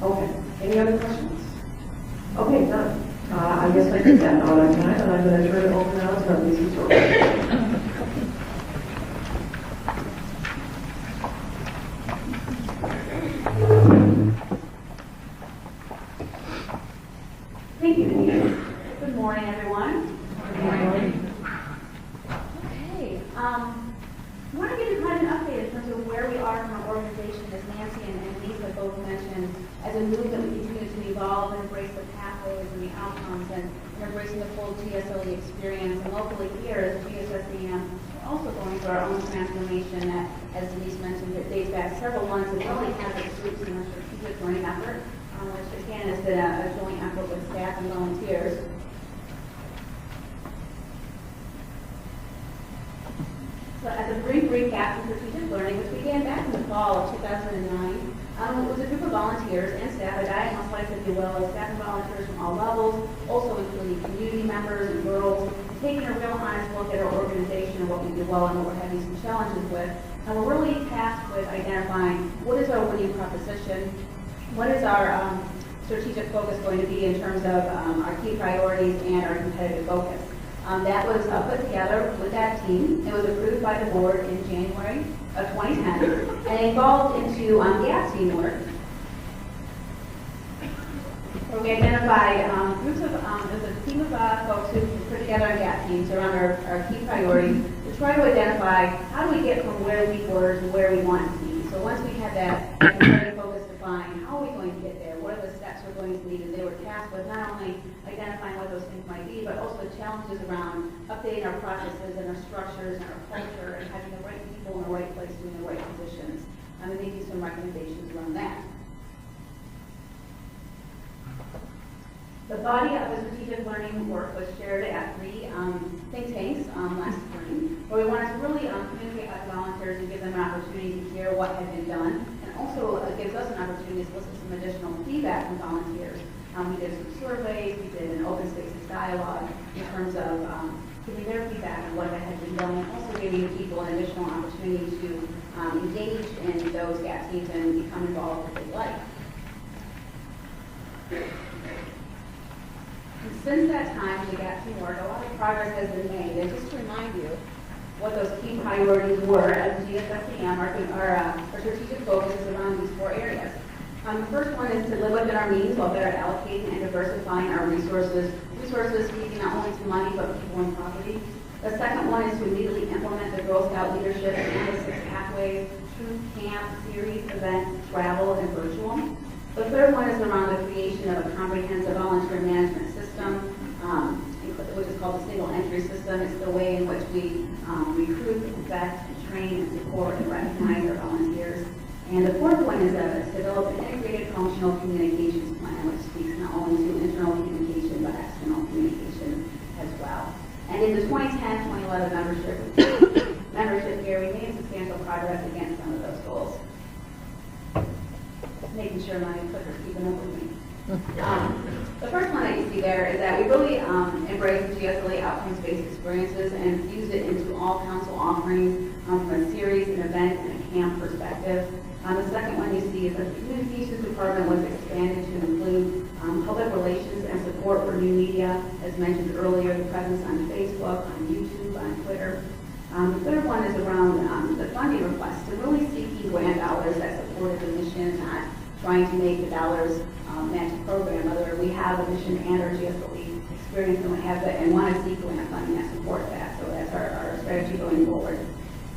Okay, any other questions? Okay, done. I guess I did that all tonight, and I'm going to turn it over now to Lisa Torres. Thank you, Denise. Good morning, everyone. Good morning. Okay, I want to give you kind of an update in terms of where we are from our organization, as Nancy and Lisa both mentioned, as a movement we continue to evolve and embrace the pathways and the outcomes and embracing the full GSLE experience. And locally here at GSSEM, we're also going through our own transformation that, as Denise mentioned, it dates back several months. It really has its roots in our strategic learning effort, which again has been a joint effort with staff and volunteers. So as a brief recap of strategic learning, which began back in the fall of 2009, it was a group of volunteers and staff, a diagonal slice, if you will, of staff and volunteers from all levels, also including community members and girls, taking a real honest look at our organization and what we do well and what we're having some challenges with. And we're really tasked with identifying what is our winning proposition, what is our strategic focus going to be in terms of our key priorities and our competitive focus. That was put together with that team. It was approved by the board in January of 2010 and evolved into GAP teamwork, where we identified groups of, there's a team of folks who put together a GAP teams around our key priorities to try to identify how do we get from where we were to where we want to be. So once we had that competitive focus defined, how are we going to get there? What are the steps we're going to need? And they were tasked with not only identifying what those things might be, but also challenges around updating our processes and our structures and our culture and having the right people in the right place doing the right positions. And making some recommendations around that. The body of the strategic learning work was shared at 3 think tanks last spring, where we wanted to really communicate with volunteers and give them an opportunity to hear what had been done, and also gives us an opportunity to solicit some additional feedback from volunteers. We did some surveys, we did an open spaces dialogue in terms of giving their feedback on what had been done, and also giving people an additional opportunity to engage in those GAP teams and become involved if they like. And since that time, the GAP team work, a lot of progress has been made. And just to remind you what those key priorities were at GSSEM, our strategic focus is around these 4 areas. The first one is to live within our means while better allocating and diversifying our resources. Resources speaking not only to money, but people and property. The second one is to immediately implement the Girl Scout leadership and the 6 pathways, troop, camp, series, events, travel, and virtual. The third one is around the creation of a comprehensive volunteer management system, which is called the single entry system. It's the way in which we recruit, vet, and train, and support, and recognize our volunteers. And the fourth one is to develop an integrated functional communications plan, which speaks not only to internal communication, but external communication as well. And in the 2010-2011 membership year, we made substantial progress against some of those goals. Making sure my clicker's keeping up with me. The first one that you see there is that we really embrace the GSLE outcomes-based experiences and fuse it into all council offerings from a series, an event, and a camp perspective. The second one you see is that the communications department was expanded to include public relations and support for new media, as mentioned earlier, the presence on Facebook, on YouTube, on Twitter. The third one is around the funding request, to really seeking grant dollars that supported the mission, not trying to make the dollars match the program, whether we have a mission and our GSLE experience and what have that, and want to seek grant funding that supports that. So that's our strategy going forward.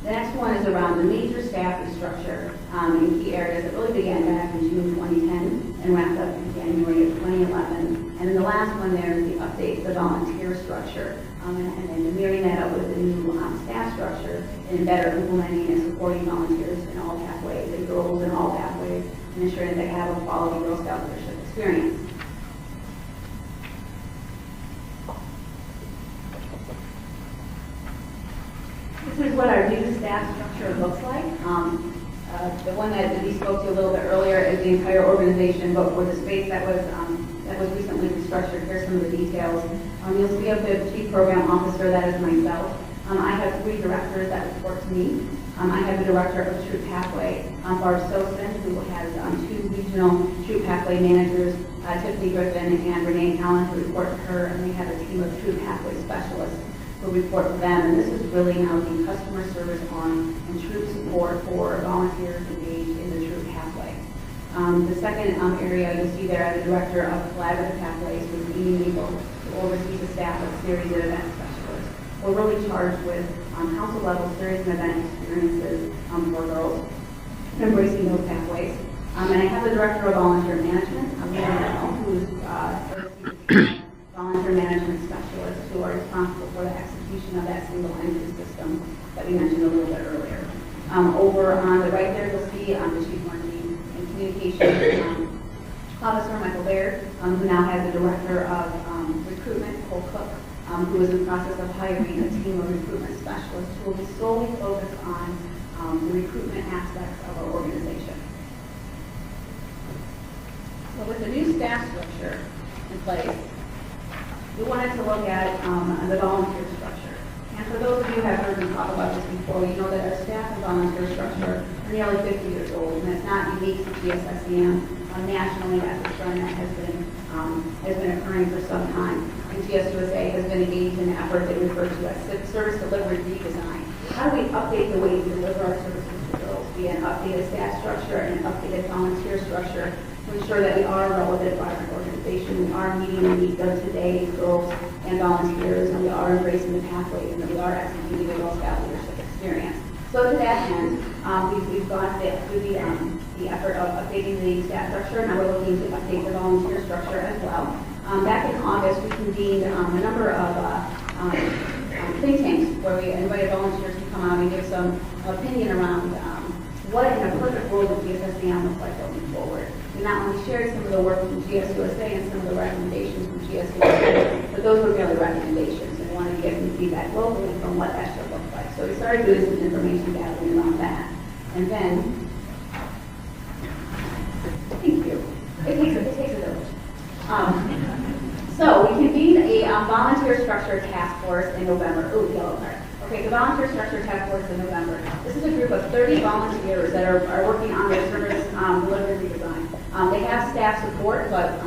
The next one is around the major staff restructure in key areas that really began back in June 2010 and wrapped up in January of 2011. And then the last one there is the update to the volunteer structure, and then mirroring that up with the new staff structure and better implementing and supporting volunteers in all pathways and girls in all pathways, and ensuring that they have a quality Girl Scout leadership experience. This is what our new staff structure looks like. The one that we spoke to a little bit earlier is the entire organization, but for the space that was recently restructured, here's some of the details. You'll see up the Chief Program Officer, that is myself. I have 3 directors that report to me. I have the director of Troop Pathway, Barb Sosen, who has 2 regional Troop Pathway managers, Tiffany Griffin and Renee Allen, who report to her, and we have a team of Troop Pathway specialists who report to them. And this is really now the customer service arm and troop support for volunteers engaged in the Troop Pathway. The second area you'll see there, the director of Collaborative Pathways, with Amy Mabel, who oversees the staff of series and event specialists. We're really charged with council level series and event experiences for girls, embracing those pathways. And I have the director of volunteer management, who's oversees volunteer management specialists who are responsible for the execution of that single entry system that we mentioned a little bit earlier. Over on the right there, you'll see the chief marketing and communications officer, Michael Baird, who now has the director of recruitment, Cole Cook, who is in the process of hiring a team of recruitment specialists who will be solely focused on the recruitment aspects of our organization. So with the new staff structure in place, we wanted to look at the volunteer structure. And for those of you who have heard me talk about this before, you know that our staff and volunteer structure are nearly 50 years old, and it's not unique to GSSEM. Nationally, that's a trend that has been occurring for some time. And GSUSA has been engaged in an effort they refer to as service delivery redesign. How do we update the way we deliver our services to girls via an updated staff structure and an updated volunteer structure to ensure that we are a relevant vibrant organization, we are meeting the needs of today's girls and volunteers, and we are embracing the pathways, and that we are executing the Girl Scout leadership experience. So to that end, we've gone through the effort of updating the staff structure, and now we're looking to update the volunteer structure as well. Back in August, we convened a number of think tanks where we invited volunteers to come out and give some opinion around what in a perfect world would GSSEM look like going forward. We not only shared some of the work from GSUSA and some of the recommendations from GSUSA, but those were really recommendations, and we wanted to get some feedback locally from what that should look like. So we started doing some information gathering around that. And then, thank you. It takes a village. So we convened a volunteer structure task force in November. Oh, yellow card. Okay, the volunteer structure task force in November. This is a group of 30 volunteers that are working on their service delivery redesign. They have staff support, but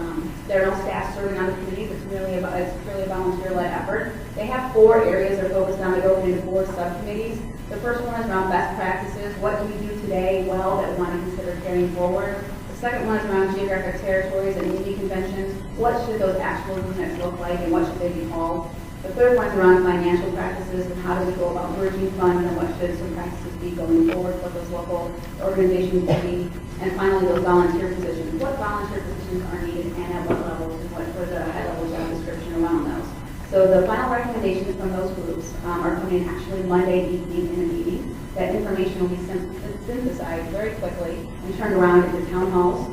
there are no staff serving on the committees. It's really a volunteer-led effort. They have 4 areas they're focused on. They go into 4 subcommittees. The first one is around best practices. What do we do today well that we want to consider carrying forward? The second one is around geographic territories and unity conventions. What should those actual units look like, and what should they be called? The third one is around financial practices and how do we go about merging funds, and what should some practices be going forward for those local organizations to be. And finally, those volunteer positions. What volunteer positions are needed and at what levels, and what for the high-level job description around those. So the final recommendations from those groups are coming actually Monday evening in a meeting. That information will be synthesized very quickly and turned around into town halls,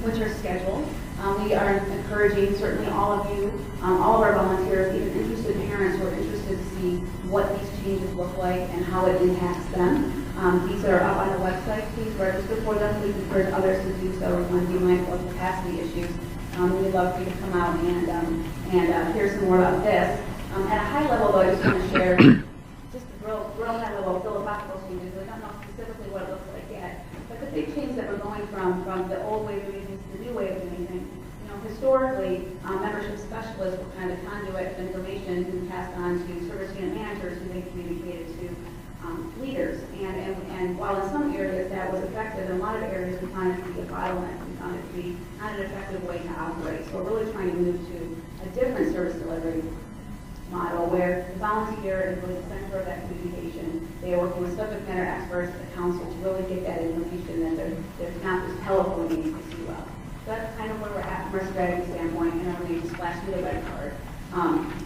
which are scheduled. We are encouraging certainly all of you, all of our volunteers, even interested parents who are interested to see what these changes look like and how it impacts them. These are up on the website. Please register for them. Please encourage others to do so. We want to be mindful of capacity issues. We'd love for you to come out and hear some more about this. At a high level, though, I just want to share just a real high level philosophical changes. We don't know specifically what it looks like yet, but the big change that we're going from the old way of doing things to the new way of doing things. Historically, membership specialists were kind of conduit of information who passed on to service unit managers who they communicated to leaders. And while in some areas that was effective, in a lot of areas we found it to be a bottleneck. We found it to be not an effective way to operate. So we're really trying to move to a different service delivery model where the volunteer is really the center of that communication. They are working with subject matter experts at the council to really get that information that they're not just telephoning to see well. So that's kind of where we're at from a strategy standpoint, and I'm going to splash you the red card.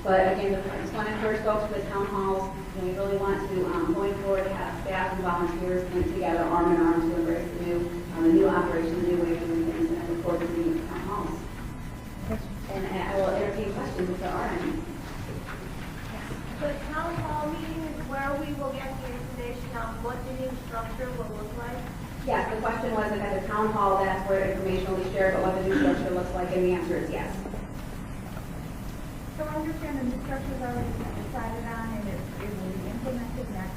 But again, I just want to encourage folks for the town halls. We really want to, going forward, have staff and volunteers come together arm in arm to embrace the new operation, the new way of doing things, and I look forward to seeing you at town halls. And I will entertain questions if there are any. The town hall meeting is where we will get the information on what the new structure will look like? Yes, the question was if at the town hall, that's where information will be shared, but what the new structure looks like, and the answer is yes. So I understand the new structure is already decided on and it will be implemented next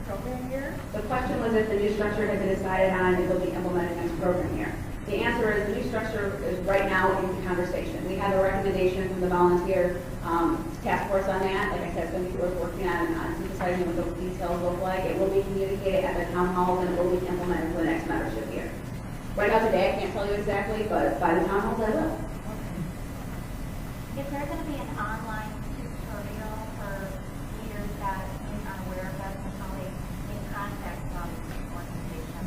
program year? The question was if the new structure has been decided on and it will be implemented next program year. The answer is the new structure is right now in conversation. We have a recommendation from the volunteer task force on that. Like I said, some people are working on synthesizing what those details look like. It will be communicated at the town halls and it will be implemented for the next membership year. Right now today, I can't tell you exactly, but by the town halls I will. Is there going to be an online tutorial for leaders that are unaware of that and how they in contact this organization?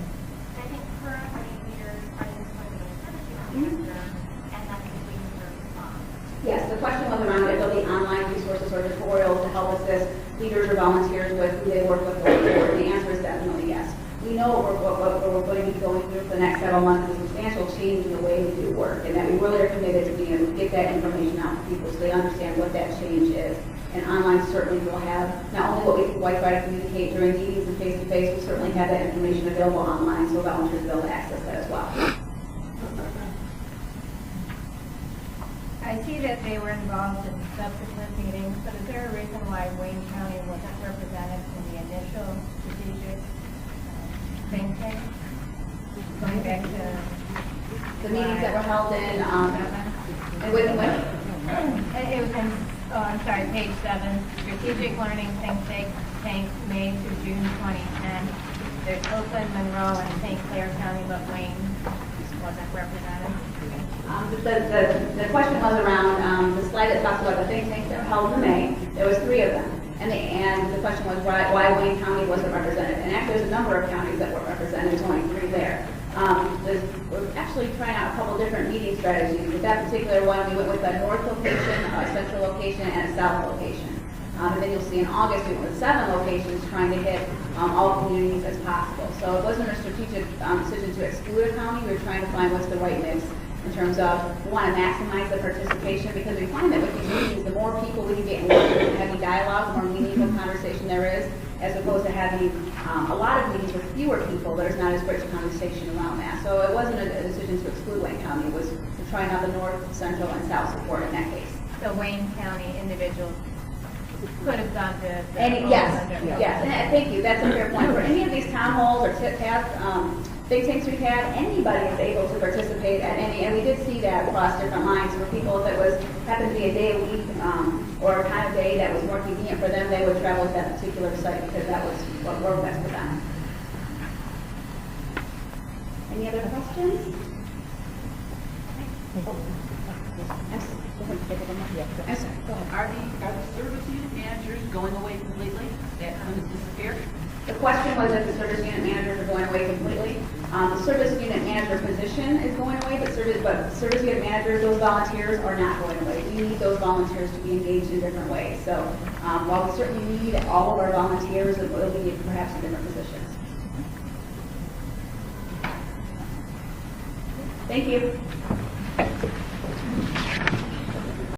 I think currently leaders are just going to be a service manager and then we can respond. Yes, the question was around if there'll be online resources or tutorials to help assist leaders or volunteers with who they work with going forward. The answer is definitely yes. We know what we're going to be going through for the next several months is a substantial change in the way we do work, and that we really are committed to being able to get that information out to people so they understand what that change is. And online certainly will have not only what we try to communicate during meetings and face-to-face, we certainly have that information available online so volunteers will be able to access that as well. I see that they were involved in subsequent meetings, but is there a reason why Wayne County wasn't represented in the initial strategic think tank? Going back to The meetings that were held in Whitney. It was in, I'm sorry, page 7, Strategic Learning Think Tank, May through June 2010. There's Oakland, Monroe, and St. Clair County, but Wayne wasn't represented. The question was around the slide that talks about the think tanks that were held in May. There was 3 of them. And the question was why Wayne County wasn't represented. And actually there's a number of counties that were represented, there's only 3 there. We're actually trying out a couple different meeting strategies. With that particular one, we went with a north location, a central location, and a south location. And then you'll see in August, we went with 7 locations trying to hit all communities as possible. So it wasn't a strategic decision to exclude a county. We were trying to find what's the right mix in terms of we want to maximize the participation because we find that with these meetings, the more people we can get involved in having dialogue, the more meaningful conversation there is, as opposed to having a lot of meetings with fewer people, there's not as rich conversation around that. So it wasn't a decision to exclude Wayne County, it was to try out the north, central, and south support in that case. So Wayne County individuals could have gone to the Yes, and thank you, that's a fair point. For any of these town halls or think tanks we've had, anybody is able to participate at any, and we did see that across different lines for people, if it was happened to be a day a week or a time of day that was more convenient for them, they would travel to that particular site because that was what worked best for them. Any other questions? I'm sorry, go ahead. Are the service unit managers going away completely? That going to disappear? The question was if the service unit managers are going away completely. The service unit manager position is going away, but service unit managers, those volunteers are not going away. We need those volunteers to be engaged in different ways. So while we certainly need all of our volunteers, it will be perhaps in different positions. Thank you.